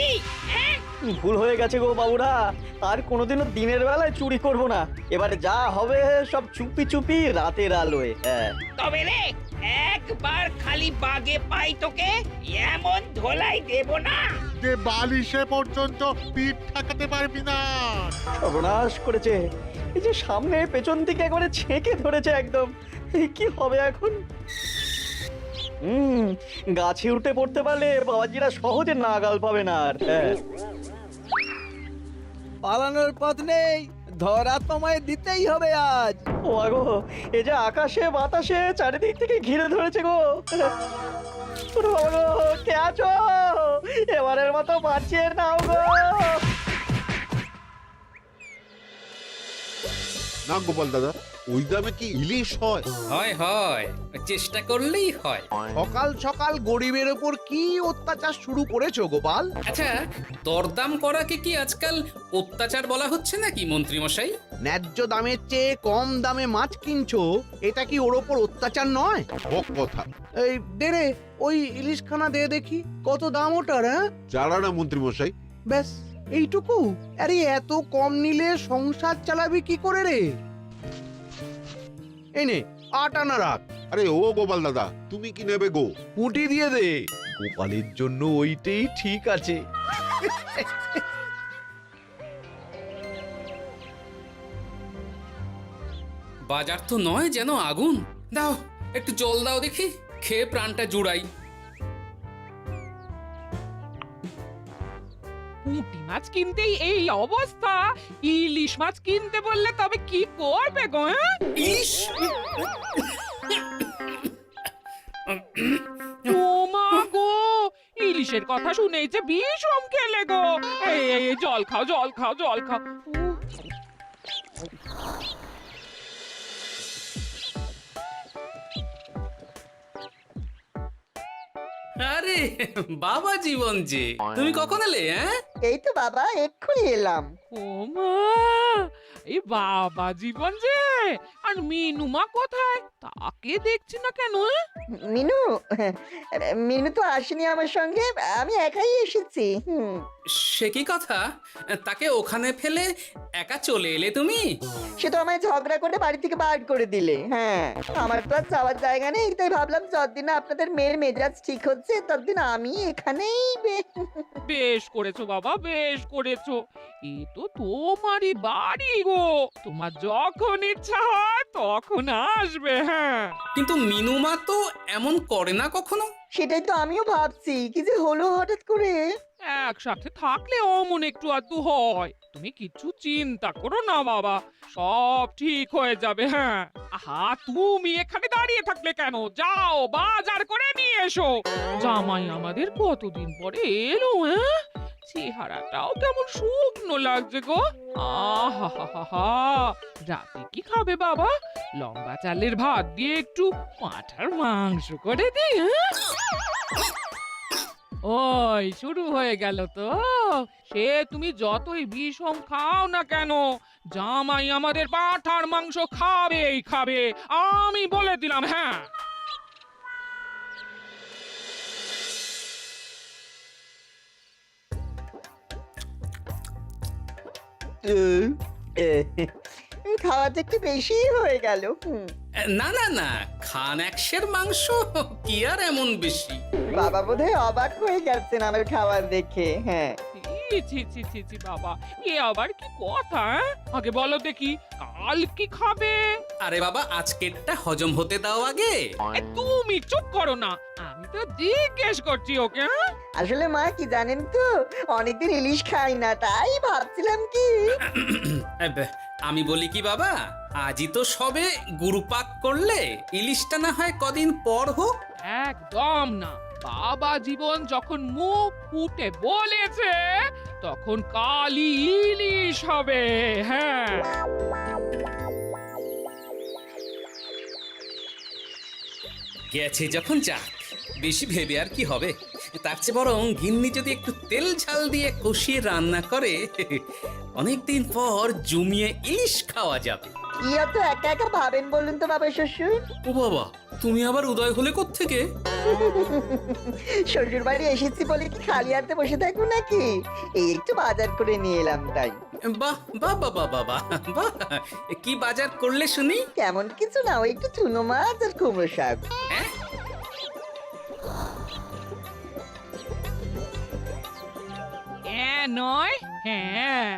বুদ্ধি? হ্যাঁ? ভুল হয়ে গেছে গো বাবুরা, আর কোনোদিনও দিনের বেলায় চুরি করব না। এবারে যা হবে সব চুপি চুপি রাতের আলোয়। হ্যাঁ তবে রে, একবার খালি বাগে পাই তোকে, এমন ধোলাই দেব না। যে বালিশে পর্যন্ত পিঠ ঠেকাতে পারবি না। সর্বনাশ করেছে, এই যে সামনে পেছন থেকে একবারে ছেঁকে ধরেছে একদম। এই কি হবে এখন? গাছে উঠে পড়তে পারলে বাবাজিরা সহজে নাগাল পাবে না আর। হ্যাঁ পালানোর পথ নেই, ধরা তোমায় দিতেই হবে আজ। ও গো, এই যে আকাশে বাতাসে চারিদিক থেকে ঘিরে ধরেছে গো। ওরে বাবা গো, কে আছো? এবারের মতো বাঁচিয়ে নাও গো। না গোপাল দাদা, ওই গ্রামে কি ইলিশ হয়? হয় হয়, চেষ্টা করলেই হয়। সকাল সকাল গরিবের ওপর কি অত্যাচার শুরু করেছো গোপাল? আচ্ছা, দরদাম করাকে কি আজকাল অত্যাচার বলা হচ্ছে নাকি মন্ত্রী মশাই? ন্যায্য দামের চেয়ে কম দামে মাছ কিনছো, এটা কি ওর ওপর অত্যাচার নয়? হক কথা। এই দে ওই ইলিশখানা দে দেখি, কত দাম ওটার? হ্যাঁ চারা না মন্ত্রী মশাই। ব্যাস এইটুকু? আরে এত কম নিলে সংসার চালাবি কি করে রে? এই নে 8 আনা রাখ। আরে ও গোপাল দাদা, তুমি কি নেবে গো? পুঁটি দিয়ে দে, গোপালের জন্য ওইটাই ঠিক আছে। বাজার তো নয় যেন আগুন। দাও একটু জল দাও দেখি, খেয়ে প্রাণটা জুড়াই। পুঁটি মাছ কিনতেই এই অবস্থা, ইলিশ মাছ কিনতে বললে তবে কি করবে গো? হ্যাঁ? ইলিশ! ও মা গো, ইলিশের কথা শুনেই যে বিষম খেলে গো। এই জল খাও, জল খাও, জল খাও। আরে বাবা জীবন যে, তুমি কখন এলে? হ্যাঁ, এই তো বাবা এক্ষুনি এলাম। ও মা, এই বাবা জীবন যে, আর মিনুমা কোথায়? তাকে দেখছি না কেন? মিনু মিনু তো আসেনি আমার সঙ্গে, আমি একাই এসেছি। সে কি কথা? তাকে ওখানে ফেলে একা চলে এলে তুমি? সে তো আমায় ঝগড়া করে বাড়ি থেকে বার করে দিলে। হ্যাঁ, আমার তো আর যাওয়ার জায়গা নেই, তাই ভাবলাম যতদিন না আপনাদের মেয়ের মেজাজ ঠিক হচ্ছে ততদিন আমি এখানেই বেশ করেছো বাবা, বেশ করেছো। এ তো তোমারই বাড়ি গো, তোমার যখন ইচ্ছা হয় তখন আসবে। হ্যাঁ, কিন্তু মিনুমা তো এমন করে না কখনো। সেটাই তো আমিও ভাবছি, কি যে হলো হঠাৎ করে। একসাথে থাকলে অমন একটু আধটু হয়। তুমি কিছু চিন্তা করো না বাবা, সব ঠিক হয়ে যাবে। হ্যাঁ, আহা তুমি এখানে দাঁড়িয়ে থাকলে কেন? যাও বাজার করে নিয়ে এসো। জামাই আমাদের কতদিন পরে এলো। হ্যাঁ, চেহারাটাও কেমন শুকনো লাগছে গো। আহা, রাতে কি খাবে বাবা? লম্বা চালের ভাত দিয়ে একটু পাঁঠার মাংস করে দিই। হ্যাঁ, ওই শুরু হয়ে গেল তো। সে তুমি যতই বিষম খাও না কেন, জামাই আমাদের পাঁঠার মাংস খাবেই খাবে, আমি বলে দিলাম। হ্যাঁ, খাওয়াটা একটু বেশি হয়ে গেল। না না না, খান একশের মাংস কি আর এমন বেশি? বাবা বোধহয় অবাক হয়ে গেছেন আমার খাবার দেখে। হ্যাঁ, ছি ছি ছি ছি বাবা, এ আবার কি কথা? আগে বলো দেখি, কাল কি খাবে? আরে বাবা, আজকেরটা হজম হতে দাও আগে। তুমি চুপ করো না, আমি তো জিজ্ঞেস করছি ওকে। আসলে মা কি জানেন তো, অনেকদিন ইলিশ খাই না, তাই ভাবছিলাম কি। আমি বলি কি বাবা, আজই তো সবে গুরুপাক করলে, ইলিশটা না হয় কদিন পর হোক। একদম না, বাবা জীবন যখন মুখ ফুটে বলেছে তখন কালই ইলিশ হবে। হ্যাঁ, গেছে যখন যাক, বেশি ভেবে আর কি হবে। তার চেয়ে বরং গিন্নি যদি একটু তেল ঝাল দিয়ে কষিয়ে রান্না করে, অনেকদিন পর জমিয়ে ইলিশ খাওয়া যাবে। কি অত একা একা ভাবেন বলুন তো বাবা শ্বশুর? ও বাবা, তুমি আবার উদয় হলে কোত্থেকে? শ্বশুর বাড়ি এসেছি বলে কি খালি হাতে বসে থাকবো নাকি? এই একটু বাজার করে নিয়ে এলাম তাই। বাহ বাহ বাহ বাহ বাহ বাহ, বাহ। কি বাজার করলে শুনি? তেমন কিছু না, ওই একটু চুনো মাছ আর কুমড়ো শাক। হ্যাঁ? নয়, হ্যাঁ,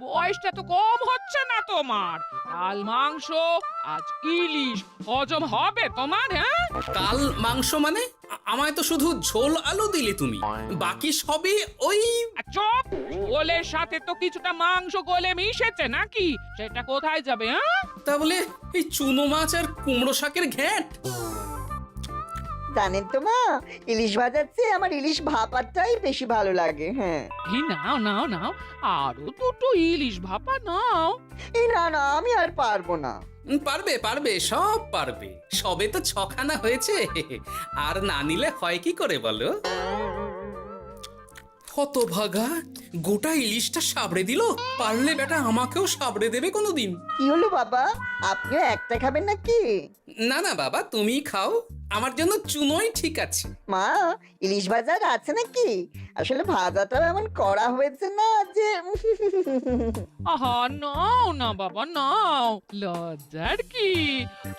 বয়সটা তো কম হচ্ছে না তোমার। কাল মাংস, আজ ইলিশ, হজম হবে তোমার? হ্যাঁ, কাল মাংস মানে? আমায় তো শুধু ঝোল আলু দিলে তুমি, বাকি সবই ওই। আর চুপ, ওলের সাথে তো কিছুটা মাংস গলে মিশেছে নাকি? সেটা কোথায় যাবে? হ্যাঁ, তা বলে এই চুনো মাছ আর কুমড়ো শাকের ঘ্যাঁট? জানেন তো মা, ইলিশ ভাজার চেয়ে আমার ইলিশ ভাপাটাই বেশি ভালো লাগে। হ্যাঁ, এই নাও নাও নাও, আরো দুটো ইলিশ ভাপা নাও। এই না না, আমি আর পারবো না। পারবে পারবে, সব পারবে। সবে তো 6খানা হয়েছে, আর না নিলে হয় কি করে বলো? হতভাগা, গোটা ইলিশটা সাবড়ে দিল। পারলে বেটা আমাকেও সাবড়ে দেবে কোনোদিন। কি হলো বাবা, আপনিও একটা খাবেন নাকি? না না বাবা, তুমি খাও, আমার জন্য চুনোই ঠিক আছে। মা, ইলিশ ভাজার আছে নাকি? আসলে ভাজাটাও এমন করা হয়েছে না যে আহা, নাও না বাবা, নাও। লজ্জার কি?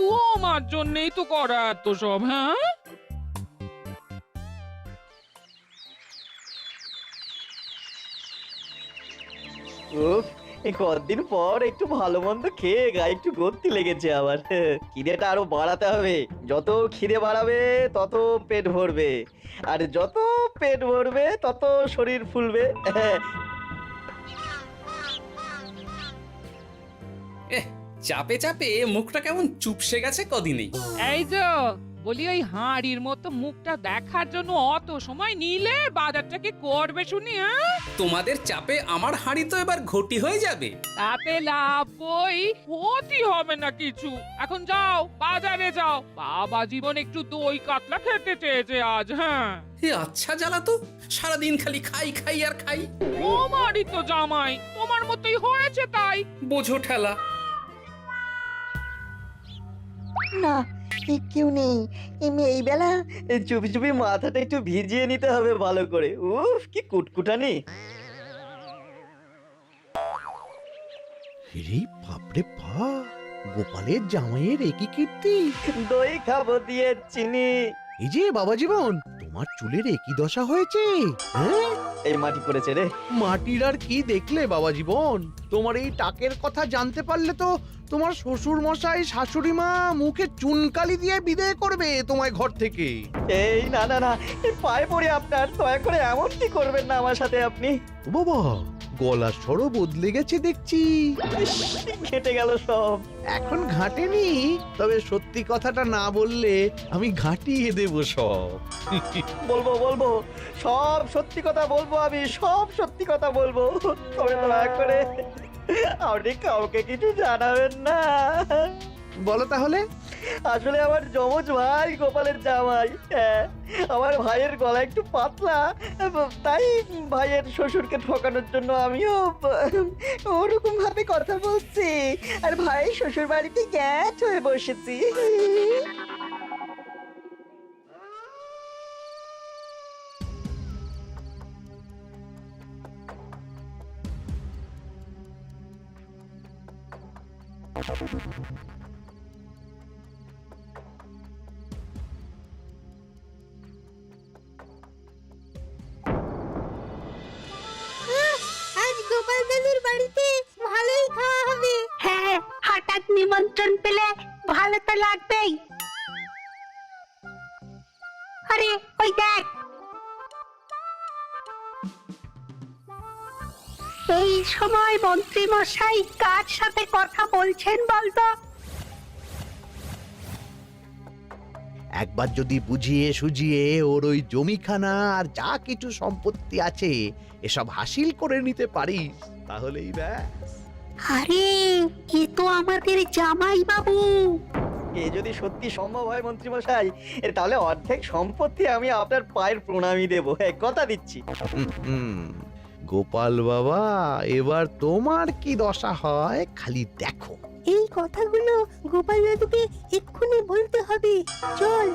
তোমার জন্যই তো করা এত সব। হ্যাঁ, উফ, এই কতদিন পর একটু ভালো মন্দ খেয়ে গায়ে একটু গতি লেগেছে আবার। খিদেটা আরো বাড়াতে হবে। যত খিদে বাড়াবে তত পেট ভরবে, আর যত পেট ভরবে তত শরীর ফুলবে। চাপে চাপে মুখটা কেমন চুপসে গেছে কদিনেই। এই তো বলি, ওই হাঁড়ির মতো মুখটা দেখার জন্য অত সময় নিলে বাজারটা কি করবে শুনি? হ্যাঁ, তোমাদের চাপে আমার হাঁড়ি তো এবার ঘটি হয়ে যাবে। তাতে লাভ বই, ক্ষতি হবে না কিছু। এখন যাও, বাজারে যাও। বাবা জীবন একটু দই কাতলা খেতে চেয়েছে আজ। হ্যাঁ, এ আচ্ছা জ্বালা তো, সারাদিন খালি খাই খাই আর খাই। তোমারই তো জামাই, তোমার মতোই হয়েছে তাই। বোঝো ঠেলা। না, কেউ নেই এই বেলা। চুপি চুপি মাথাটা একটু ভিজিয়ে নিতে হবে ভালো করে। উফ, কি কুটকুটানি। রে বাপরে বাপ, গোপালের জামাইয়ের একই কীর্তি। দই খাবো দিয়ে চিনি। এই যে বাবা জীবন, তোমার চুলের একই দশা হয়েছে। হ্যাঁ, এই মাটি পড়েছে রে। মাটির আর কি দেখলে বাবা জীবন? তোমার এই টাকের কথা জানতে পারলে তো তোমার শ্বশুর মশাই শাশুড়ি মা মুখে চুনকালি দিয়ে বিদায় করবে তোমায় ঘর থেকে। এই না না না, এই পায়ে পড়ে আপনার, দয়া করে এমন কি করবেন না আমার সাথে আপনি। ও বাবা, গলার স্বরও বদলে গেছে দেখছি। ইস, ঘেঁটে গেল সব। এখন ঘাটেনি, তবে সত্যি কথাটা না বললে আমি ঘাটিয়ে দেব সব। বলবো বলবো, সব সত্যি কথা বলবো, আমি সব সত্যি কথা বলবো। তবে দয়া করে আপনি কাউকে কিছু জানাবেন না। বলো তাহলে। আসলে আমার যমজ ভাই গোপালের জামাই, হ্যাঁ, আমার ভাইয়ের গলা একটু পাতলা, তাই ভাইয়ের শ্বশুরকে ঠকানোর জন্য আমিও ওরকম ভাবে কথা বলছি, আর ভাই শ্বশুর বাড়িতে গ্যাট হয়ে বসেছি। আজ গোপাল দাদুর বাড়িতে ভালোই খাওয়া হবে। হ্যাঁ, হঠাৎ নিমন্ত্রণ পেলে ভালো তো লাগবেই। আরে ওই দেখ, এই সময় মন্ত্রী মশাই কার সাথে কথা বলছেন বলতো? একবার যদি বুঝিয়ে সুঝিয়ে ওর ওই জমিখানা আর যা কিছু সম্পত্তি আছে এসব হাসিল করে নিতে পারিস, তাহলেই ব্যাস। আরে এ তো আমাদের জামাই বাবু। এ যদি সত্যি সম্ভব হয় মন্ত্রী মশাই, তাহলে অর্ধেক সম্পত্তি আমি আপনার পায়ের প্রণামী দেবো, কথা দিচ্ছি। গোপাল বাবা, এবার তোমার কি দশা হয় খালি দেখো। এই কথাগুলো গোপাল দাদুকে এক্ষুনি বলতে হবে। চল।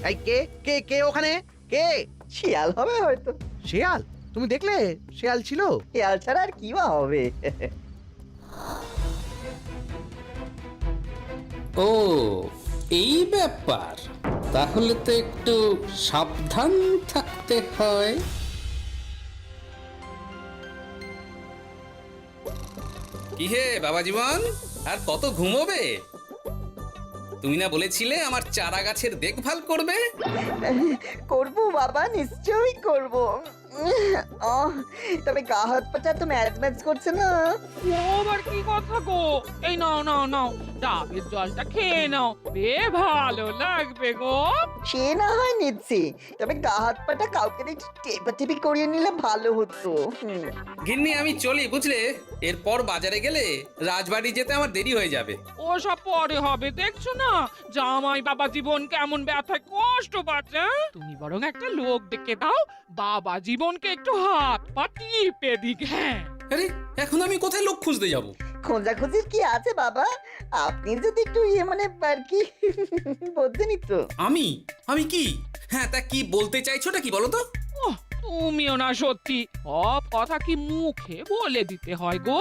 এই কে কে কে ওখানে? কে? শিয়াল হবে হয়তো। শেয়াল? তুমি দেখলে শেয়াল ছিল? শিয়াল ছাড়া আর কি বা হবে? ও এই ব্যাপার, তাহলে তো একটু সাবধান থাকতে হয়। কি হে বাবা জীবন, আর কত ঘুমোবে? তুমি না বলেছিলে আমার চারা গাছের দেখভাল করবে? করব বাবা, নিশ্চয়ই করব। তবে গা হাত পাটা তো ম্যাচ ম্যাচ করছে না। ও আবার কি কথা গো? এই নাও নাও নাও, ডাবের জলটা খেয়ে নাও, বে ভালো লাগবে গো। সে না হয় নিচ্ছি, তবে গা হাত পাটা কাউকে একটু টেপাটেপি করিয়ে নিলে ভালো হতো। গিন্নি আমি চলি বুঝলে, এরপর বাজারে গেলে রাজবাড়ি যেতে আমার দেরি হয়ে যাবে। ও সব পরে হবে, দেখছো না জামাই বাবা জীবন কেমন ব্যথায় কষ্ট পাচ্ছে। তুমি বরং একটা লোক ডেকে দাও, বাবা জীবনকে একটু হাত পা টিপে দিক। হ্যাঁ, আরে এখন আমি কোথায় লোক খুঁজতে যাব? খোঁজাখুঁজির কি আছে বাবা? আপনি যদি একটু মানে আর কি বলতেনই তো। আমি আমি কি? হ্যাঁ তা কি বলতে চাইছোটা কি বলো তো? ওহ, তুমিও না সত্যি, সব কথা কি মুখে বলে দিতে হয় গো?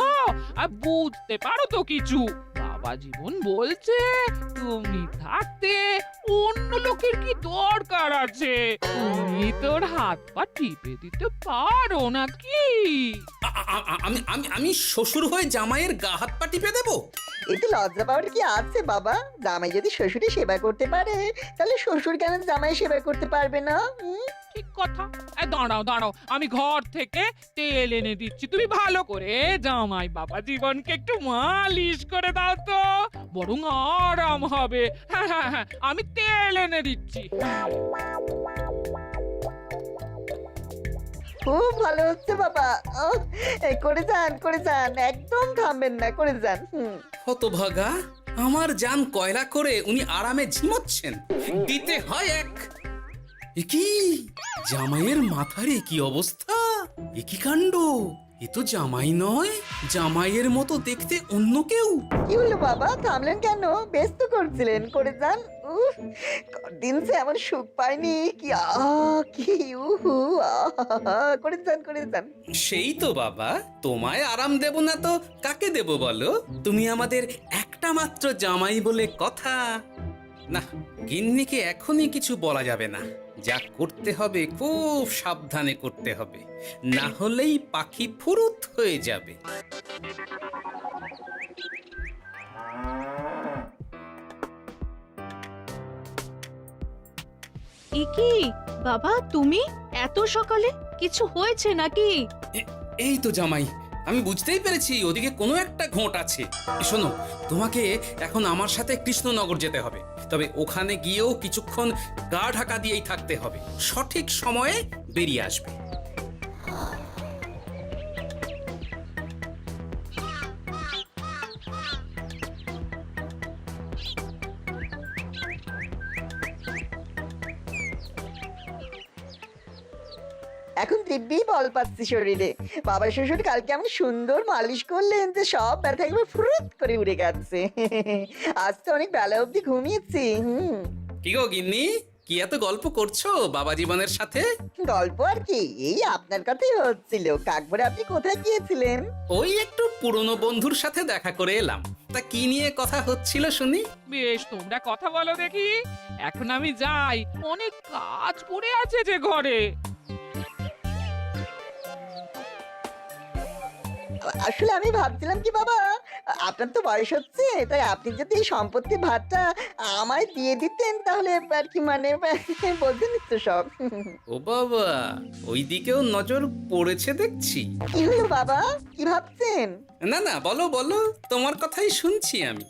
আর বুঝতে পারো তো কিছু? বাবা জীবন বলছে তুমি থাকতে অন্য লোকের কি দরকার আছে? তুমি তোর হাত পা টিপে দিতে পারো নাকি? আমি আমি আমি শ্বশুর হয়ে জামাইয়ের গা হাত পা টিপে দেবো? এতে লজ্জা পাওয়ার কি আছে বাবা? জামাই যদি শ্বশুরে সেবা করতে পারে, তাহলে শ্বশুর কেন জামাই সেবা করতে পারবে না? ঠিক কথা। দাঁড়াও দাঁড়াও, আমি ঘর থেকে তেল এনে দিচ্ছি, তুমি ভালো করে জামাই বাবা জীবনকে একটু মালিশ করে দাও তো, বরং আরাম হবে। হ্যাঁ হ্যাঁ হ্যাঁ, আমি তেল এনে দিচ্ছি। খুব ভালো হচ্ছে বাবা। এই করে যান, একদম থামবেন না, করে যান। হতভাগা, আমার জান কয়লা করে উনি আরামে ঝিমোচ্ছেন, দিতে হয় এক। এ কি জামাইয়ের মাথার এ কি অবস্থা? এ কি কাণ্ড! এ তো জামাই নয়, জামাইয়ের মতো দেখতে অন্য কেউ। কি হলো বাবা, থামলেন কেন? ব্যস্ত করছিলেন, করে যান। উফ, দিন সে এমন সুখ পাইনি। কি কি উহু, করে যান। সেই তো বাবা, তোমায় আরাম দেব না তো কাকে দেব বলো? তুমি আমাদের একটা মাত্র জামাই বলে কথা। না, গিন্নিকে এখনই কিছু বলা যাবে না। যা করতে হবে খুব সাবধানে করতে হবে, না হলেই পাখি ফুরুত হয়ে যাবে। কি বাবা, তুমি এত সকালে? কিছু হয়েছে নাকি? এই তো জামাই, আমি বুঝতেই পেরেছি ওদিকে কোনো একটা ঘোট আছে। শোনো, তোমাকে এখন আমার সাথে কৃষ্ণনগর যেতে হবে, তবে ওখানে গিয়েও কিছুক্ষণ গা ঢাকা দিয়েই থাকতে হবে, সঠিক সময়ে বেরিয়ে আসবে। এখন দিব্যি বল পাচ্ছি শরীরে। বাবা শ্বশুর কালকে এমন সুন্দর মালিশ করলেন যে সব ব্যথা একবার ফুরুত করে উড়ে গেছে। আজ তো অনেক বেলা অবধি ঘুমিয়েছি। কি গো গিন্নি, কি এত গল্প করছো বাবা জীবনের সাথে? গল্প আর কি, এই আপনার কথাই হচ্ছিল। কাকভরে আপনি কোথায় গিয়েছিলেন? ওই একটু পুরনো বন্ধুর সাথে দেখা করে এলাম। তা কি নিয়ে কথা হচ্ছিল শুনি? বেশ, তোমরা কথা বলো দেখি, এখন আমি যাই, অনেক কাজ পড়ে আছে যে ঘরে। আসলে আমি ভাবছিলাম কি বাবা, আপনার তো বয়স হচ্ছে, তাই আপনি যদি এই সম্পত্তির ভাগটা আমায় দিয়ে দিতেন তাহলে আর কি, মানে বলতেন তো সব। ও বাবা, ওই দিকেও নজর পড়েছে দেখছি। কি হলো বাবা, কি ভাবছেন? না না, বলো বলো, তোমার কথাই শুনছি আমি।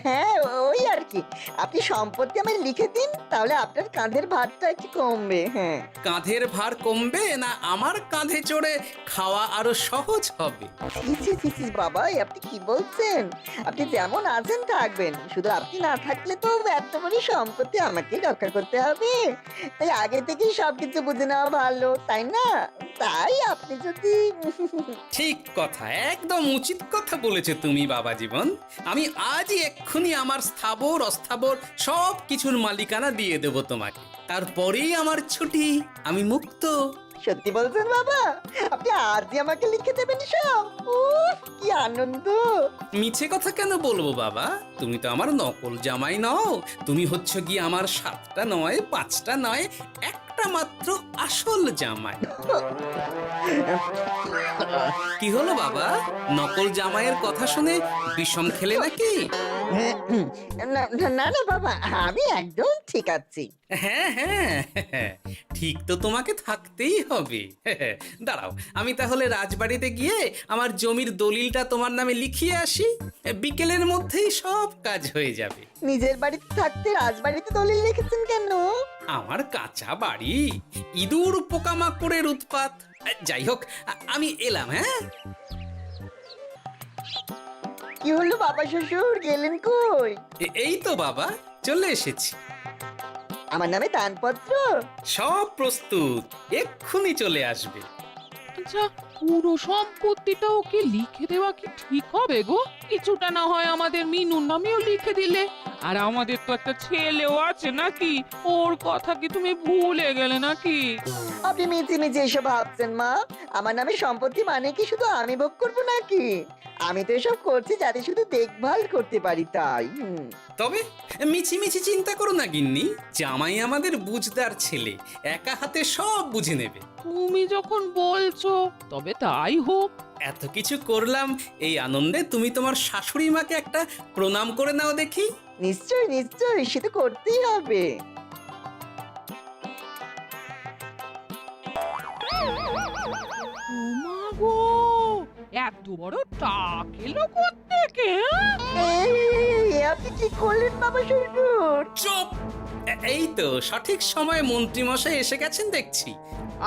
হ্যাঁ, ওই আর কি, আপনি সম্পত্তি আমায় লিখে দিন, তাহলে আপনার কাঁধের ভারটা একটু কমবে। হ্যাঁ, কাঁধের ভার কমবে না আমার কাঁধে চড়ে খাওয়া আরো সহজ হবে? ছি বাবা, আপনি কি বলছেন? আপনি যেমন আছেন থাকবেন, শুধু আপনি না থাকলে তো এত বড় সম্পত্তি আমাকেই রক্ষা করতে হবে। তাই আগে থেকেই সবকিছু বুঝে নেওয়া ভালো, তাই না? তাই আপনি যদি ঠিক কথা, একদম উচিত কথা বলেছো তুমি বাবা জীবন। আমি আজই এক্ষুনি আমার স্থাবর অস্থাবর সব কিছুর মালিকানা দিয়ে দেব তোমাকে, তারপরেই আমার ছুটি, আমি মুক্ত। সত্যি বলছেন বাবা? আপনি আজই আমাকে লিখে দেবেন সব? উফ, কি আনন্দ! মিছে কথা কেন বলবো বাবা? তুমি তো আমার নকল জামাই নও, তুমি হচ্ছে কি আমার 7টা নয় 5টা নয় একটা মাত্র আসল জামাই। কি হলো বাবা, নকল জামাইয়ের কথা শুনে বিষম খেলে নাকি? না না না না বাবা, আমি একদম ঠিক আছি। হ্যাঁ হ্যাঁ হ্যাঁ, ঠিক তো তোমাকে থাকতেই হবে। দাঁড়াও, আমি তাহলে রাজবাড়িতে গিয়ে আমার জমির দলিলটা তোমার নামে লিখিয়ে আসি, বিকেলের মধ্যেই সব কাজ হয়ে যাবে। নিজের বাড়িতে থাকতে রাজবাড়িতে দলিল লিখেছেন কেন? আমার কাঁচা বাড়ি, ইঁদুর পোকামাকড়ের উৎপাত। যাই হোক, আমি এলাম। হ্যাঁ, কি হলো বাবা শ্বশুর, গেলেন কই? এই তো বাবা চলে এসেছি। আমার নামে দানপত্র? সব প্রস্তুত, এক্ষুনি চলে আসবে। আচ্ছা, পুরো সম্পত্তিটা ওকে লিখে দেওয়া কি ঠিক হবে গো? কিছুটা না হয় আমাদের মিনুর নামেও লিখে দিলে। আর আমাদের তো একটা ছেলেও আছে নাকি? ওর কথা কি তুমি ভুলে গেলে নাকি? আপনি মিছি মিছি এসব ভাবছেন মা? আমার নামে সম্পত্তি মানে কি শুধু আমি ভোগ করবো নাকি? আমি তো এসব করছি যাতে শুধু দেখভাল করতে পারি, তাই। তবে মিছি মিছি চিন্তা করো না গিন্নি, জামাই আমাদের বুঝদার ছেলে, একা হাতে সব বুঝে নেবে। তুমি যখন বলছো তবে তাই হোক। এত কিছু করলাম, এই আনন্দে তুমি তোমার শাশুড়ি মাকে একটা প্রণাম করে নাও দেখি। নিশ্চয় নিশ্চয়, সে তো করতেই হবে। ওমা গো, এত বড় টাক এলো কোত্থেকে? এই, আপনি কি করলেন বাবা শ্বশুর? চুপ! এই তো সঠিক সময়ে মন্ত্রী মশাই এসে গেছেন দেখছি।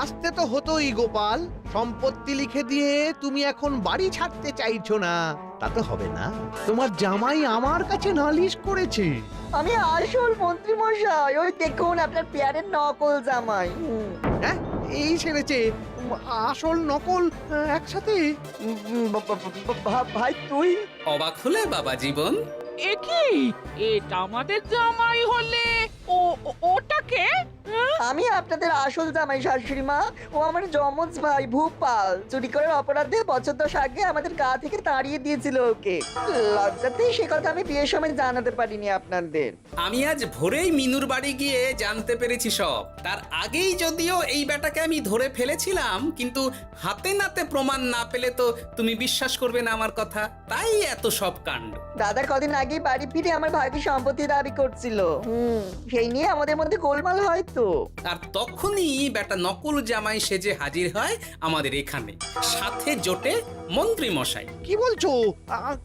আসতে তো হতোই গোপাল, সম্পত্তি লিখে দিয়ে তুমি এখন বাড়ি ছাড়তে চাইছো না, তা তো হবে না। তোমার জামাই আমার কাছে নালিশ করেছে। আমি আসল মন্ত্রী মশাই, ওই দেখুন আপনার পেয়ারের নকল জামাই। হ্যাঁ, এই ছেড়েছে আসল নকল একসাথে। ভাই তুই? অবাক হলে বাবা জীবন? এ কি, এটা আমাদের জামাই হলে ওটাকে? আমি আপনাদের আসল জামাই শাশুড়ি মা। ও আমার যমজ ভাই ভূপাল চুরি করার অপরাধে বছর 10 আগে আমাদের গা থেকে তাড়িয়ে দিয়েছিল ওকে। লজ্জাতে সে কথা আমি বিয়ের সময় জানাতে পারিনি আপনাদের। আমি আজ ভোরেই মিনুর বাড়ি গিয়ে জানতে পেরেছি সব। তার আগেই যদিও এই বেটাকে আমি ধরে ফেলেছিলাম, কিন্তু হাতে নাতে প্রমাণ না পেলে তো তুমি বিশ্বাস করবে না আমার কথা, তাই এত সব কাণ্ড। দাদা কদিন আগে বাড়ি ফিরে আমার ভাইকে সম্পত্তি দাবি করছিল। সেই নিয়ে আমাদের মধ্যে গোলমাল হয় তো। আর তখনই বেটা নকল জামাই সেজে হাজির হয় আমাদের এখানে, সাথে জোটে মন্ত্রী মশাই। কি বলছো?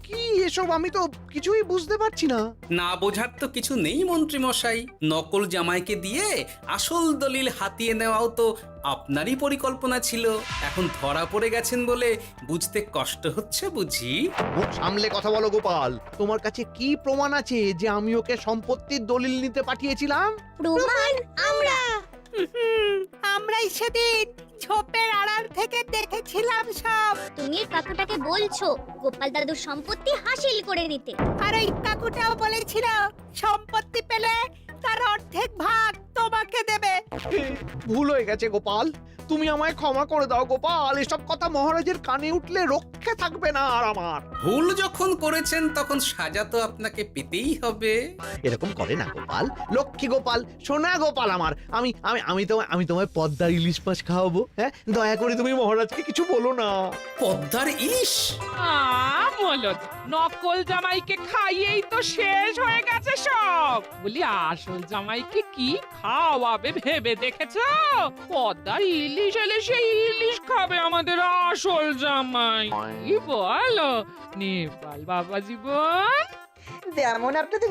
কি এসব? আমি তো কিছুই বুঝতে পারছি না। না বোঝার তো কিছু নেই মন্ত্রী মশাই, নকল জামাইকে দিয়ে আসল দলিল হাতিয়ে নেওয়াও তো আপনারই পরিকল্পনা ছিল। এখন ধরা পড়ে গেছেন বলে বুঝতে কষ্ট হচ্ছে বুঝি? মুখ সামলে কথা বলো গোপাল, তোমার কাছে কি প্রমাণ আছে যে আমি ওকে সম্পত্তির দলিল নিতে পাঠিয়েছিলাম? প্রমাণ আমরাই সেদিন ঝোপের আড়াল থেকে দেখেছিলাম সব। তুমি কাকুটাকে বলছো গোপাল দাদুর সম্পত্তি হাসিল করে নিতে, আর ওই কাকুটাও বলেছিল সম্পত্তি পেলে তার অর্ধেক ভাগ তোমাকে দেবে। ভুল হয়ে গেছে গোপাল, তুমি আমায় ক্ষমা করে দাও গোপাল। এসব কথা মহারাজের কানে উঠলে রক্ষে থাকবে না আর আমার। ভুল যখন করেছেন তখন সাজা তো আপনাকে পেতেই হবে। এরকম করে না গোপাল, লক্ষ্মী গোপাল, সোনা গোপাল আমার। আমি আমি আমি তোমায় পদ্মার ইলিশ মাছ খাওয়াবো। হ্যাঁ, দয়া করে তুমি মহারাজকে কিছু বলো না। পদ্মার ইলিশ? বলো, নকল জামাইকে খাইয়েই তো শেষ হয়ে গেছে সব। বলি আসল জামাইকে কি খাওয়াবে ভেবে দেখেছো? পদ্মার ইলিশ এলে সেই ইলিশ খাবে আমাদের আসল জামাই। কি বলো নেপাল বাবা জীবন? যেমন আপনাদের